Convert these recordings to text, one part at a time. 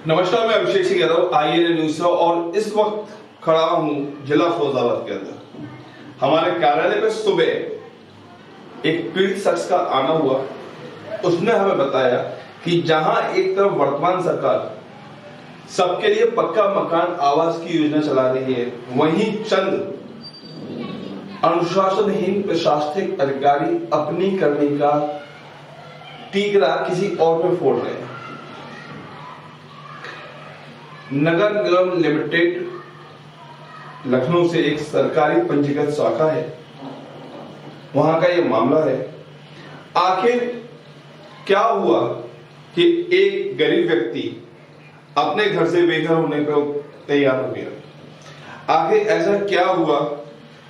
नमस्कार, मैं Abhishek Singh Yadav IANA news से और इस वक्त खड़ा हूं जिला फैजाबाद के अंदर। हमारे कार्यालय पे सुबह एक पीड़ित शख्स का आना हुआ। उसने हमें बताया कि जहां एक तरफ वर्तमान सरकार सबके लिए पक्का मकान आवास की योजना चला रही है, वहीं चंद अनुशासनहीन प्रशासनिक अधिकारी अपनी करनी का टीकरा किसी और पे फोड़ रहे हैं। नगर निगम लिमिटेड लखनऊ से एक सरकारी पंजीकृत शाखा है, वहां का यह मामला है। आखिर क्या हुआ कि एक गरीब व्यक्ति अपने घर से बेघर होने पर तैयार हो गया? आखिर ऐसा क्या हुआ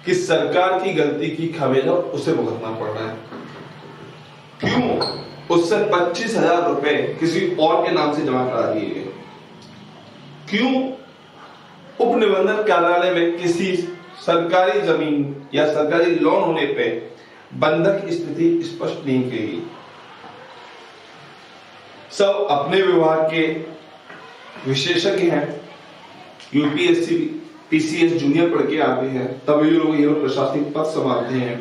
कि सरकार की गलती की खमेजा उसे भुगतना पड़ रहा है? क्यों उससे 25,000 रुपए किसी और के नाम से जमा करा दिए गए? क्यों उप निबंधक कार्यालय में किसी सरकारी जमीन या सरकारी लोन होने पे बंधक की स्थिति स्पष्ट नहीं की गई? सब अपने विभाग के विशेषज्ञ हैं, यूपीएससी पीसीएस जूनियर पढ़ के आते हैं, तब ये लोग प्रशासनिक पद संभालते हैं।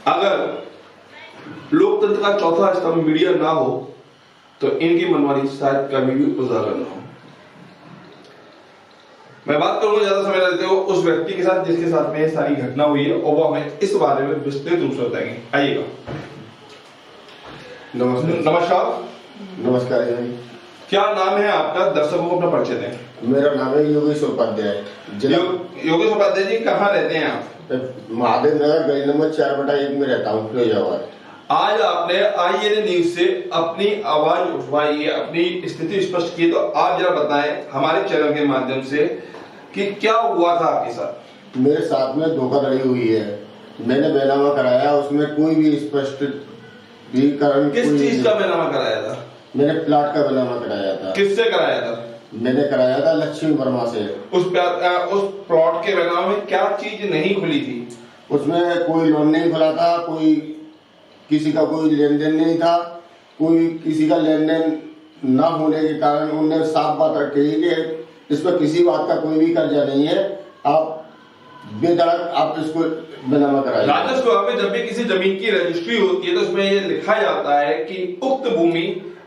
अगर लोकतंत्र का चौथा स्तंभ मीडिया ना हो तो इनकी मनमानी शायद कभी भी उजागर ना हो। मैं बात करूंगा ज्यादा समय लेते हो उस व्यक्ति के साथ जिसके साथ में ये सारी घटना हुई है और वो हमें इस बारे में विस्तृत रूप से बताएंगे। आइएगा। नमस्कार। नमस्कार। क्या नाम है आपका? दर्शकों को अपना परिचय दें। मेरा नाम है योगेश उपाध्याय। योगेश उपाध्याय जी, कहाँ रहते हैं आप? महादेव नगर गली नंबर 4/1 में रहता हूँ, फिरोजाबाद। आज आपने IANA न्यूज से अपनी आवाज उठवाई है, अपनी स्थिति स्पष्ट की, तो आप जरा बताएं हमारे चैनल के माध्यम से कि क्या हुआ था आपके साथ? मेरे साथ में धोखाधड़ी हुई है। मैंने बैनामा कराया, उसमें कोई भी स्पष्ट किस चीज का बैनामा कराया था? मैंने प्लाट का बैनामा कराया था। किससे कराया था? मैंने कराया था लक्ष्मी वर्मा से। उस प्लॉट के बैनामा में क्या चीज नहीं खुली थी? उसमें कोई लोन नहीं खुला था, कोई किसी का कोई लेन देन नहीं था। कोई किसी का लेन देन न होने के कारण उन्होंने साफ बात रखी कि इस पर किसी बात का कोई भी कर्जा नहीं है, आप बेधड़क आप इसको बैनामा कराइए। राजस्व विभाग में जब भी किसी जमीन की रजिस्ट्री होती है तो उसमें ये लिखा जाता है कि उक्त भूमि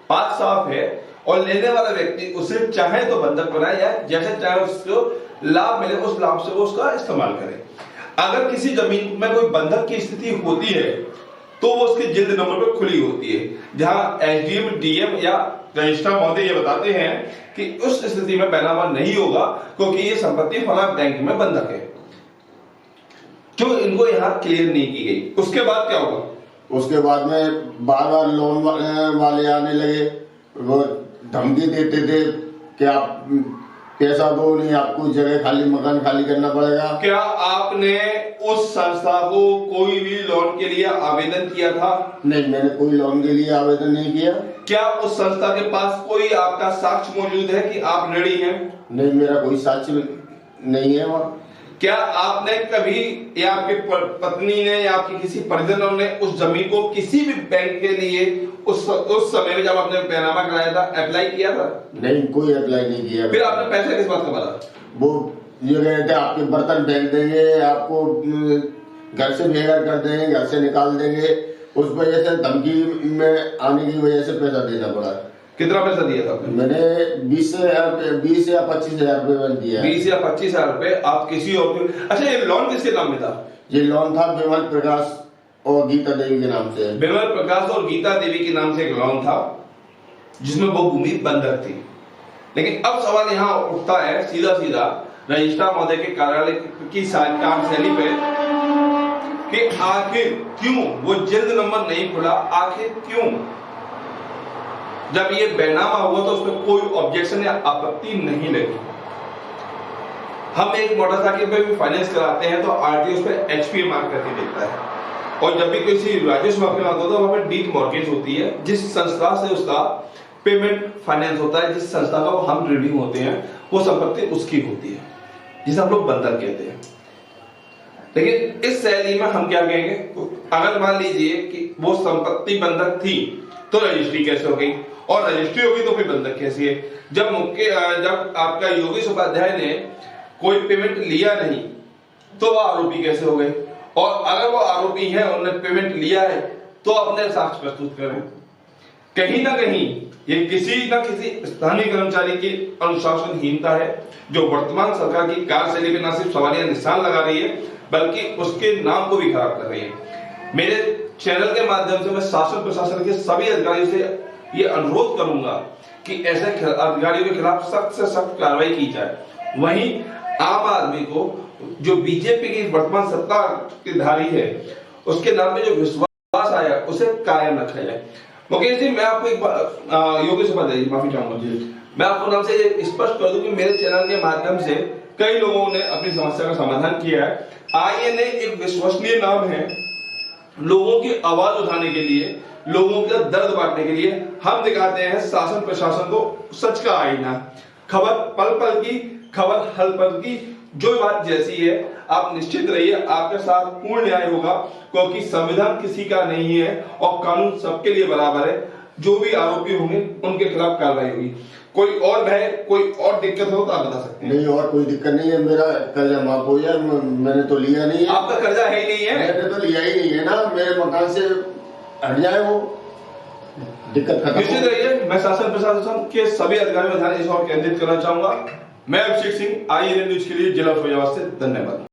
पाक साफ है और लेने वाला व्यक्ति उसे चाहे तो बंधक बनाए या जैसे चाहे उसको लाभ मिले उस लाभ से वो उसका इस्तेमाल करे। अगर किसी जमीन में कोई बंधक की स्थिति होती है तो वो उसके जिल्द नंबर पर खुली होती है, जहां SDM DM या रजिस्ट्रार महोदय ये बताते हैं कि उस स्थिति में बैनामा नहीं होगा क्योंकि ये संपत्ति फला बैंक में बंधक है, जो इनको यहाँ क्लियर नहीं की गई। उसके बाद क्या होगा? उसके बाद में बार बार लोन वाले आने लगे, वो धमकी देते थे कि आप पैसा दो, नहीं आपको जगह खाली मकान खाली करना पड़ेगा। क्या आपने उस संस्था को कोई भी लोन के लिए आवेदन किया था? नहीं, मैंने कोई लोन के लिए आवेदन नहीं किया। क्या उस संस्था के पास कोई आपका साक्ष्य मौजूद है कि आप ऋणी हैं? नहीं, मेरा कोई साक्ष्य नहीं है वहाँ। क्या आपने कभी या आपकी पत्नी ने या आपकी किसी परिजनों ने उस जमीन को किसी भी बैंक के लिए उस समय में जब आपने बैनामा कराया था अप्लाई किया था? नहीं, कोई अप्लाई नहीं किया। फिर आपने पैसे किस बात का भरा? वो ये कह थे आपके बर्तन फेंक देंगे, आपको घर से बेघर कर देंगे, घर से निकाल देंगे। उस वजह से धमकी में आने की वजह से पैसा देना पड़ा। कितना पैसा दिया था आपने? मैंने 20 या 25,000 रुपए दिया। 20 या 25,000 रुपए आप किसी और को? अच्छा, ये लोन किसके नाम में था? ये लोन था विमल प्रकाश और गीता देवी के नाम से। विमल प्रकाश और गीता देवी के नाम से एक लोन था जिसमें वो भूमि बंधक थी। लेकिन अब सवाल यहाँ उठता है सीधा सीधा रजिस्ट्रार महोदय के कार्यालय की कार्यशैली पे कि आखिर क्यों वो जिल्द नंबर नहीं खुला? आखिर क्यों? जब ये बैनामा हुआ तो उसमें कोई ऑब्जेक्शन या आपत्ति नहीं लगी। हम एक मोटरसाइकिल पे भी फाइनेंस कराते हैं तो RTO उस पर HP मार्क करके देता है, और जब भी किसी राजस्व विभाग में होता है वहां पर डीड मॉर्गेज होती है, जिस संस्था से उसका पेमेंट फाइनेंस होता है, जिस संस्था का हम ऋणी होते हैं, वो संपत्ति उसकी होती है, जिसे हम लोग बंधक कहते हैं। लेकिन इस शैली में हम क्या कहेंगे, अगर मान लीजिए कि वो संपत्ति बंधक थी तो रजिस्ट्री कैसे हो गई, और रजिस्ट्री होगी तो फिर बंधक कैसी है? जब आपका योगेश उपाध्याय ने कोई पेमेंट लिया नहीं तो वह आरोपी कैसे हो गए? और अगर वो आरोपी है, उन्होंने पेमेंट लिया है, तो अपने साक्ष्य प्रस्तुत करें। कहीं ना कहीं ये किसी न किसी स्थानीय कर्मचारी की अनुशासनहीनता है, जो वर्तमान सरकार की कार्यशैली पे न सिर्फ सवालिया निशान लगा रही है, बल्कि उसके नाम को भी खराब कर रही है। मेरे चैनल के माध्यम से मैं शासन प्रशासन के सभी अधिकारियों से ये अनुरोध करूंगा कि ऐसे अधिकारियों के खिलाफ सख्त से सख्त कार्रवाई की जाए। वहीं आम आदमी को, जो बीजेपी की वर्तमान सत्ता की धारी है, उसके नाम पे जो विश्वास आया उसे कायम रखा जाए। मुकेश जी, मैं आपको एक बार योगेश उपाध्याय, माफी चाहूंगा जी, मैं आपको नाम से ये स्पष्ट कर दूं कि मेरे चैनल के माध्यम से कई लोगों ने अपनी समस्या का समाधान किया है। INA एक विश्वसनीय नाम है, लोगों की आवाज उठाने के लिए, लोगों का दर्द बांटने के लिए हम दिखाते हैं शासन प्रशासन को सच का आईना। खबर पल पल की, खबर हल पल की, जो बात जैसी है आप निश्चित रहिए, आपके साथ पूर्ण न्याय होगा, क्योंकि संविधान किसी का नहीं है और कानून सबके लिए बराबर है। जो भी आरोपी होंगे उनके खिलाफ कार्रवाई होगी। कोई और भय, कोई और दिक्कत हो तो आप बता सकते हैं। नहीं, और कोई दिक्कत नहीं है। मेरा कर्जा माफ हो गया, मैंने तो लिया नहीं है। आपका कर्जा है ही नहीं है? मैंने तो लिया ही नहीं है ना, मेरे मकान से हट जाए वो, दिक्कत खत्म। निश्चित रहिए, मैं शासन प्रशासन के सभी अधिकारियों पर ध्यान इस ओर केंद्रित करना चाहूंगा। मैं अभिषेक सिंह, INA न्यूज के लिए जिला फैजाबाद से, धन्यवाद।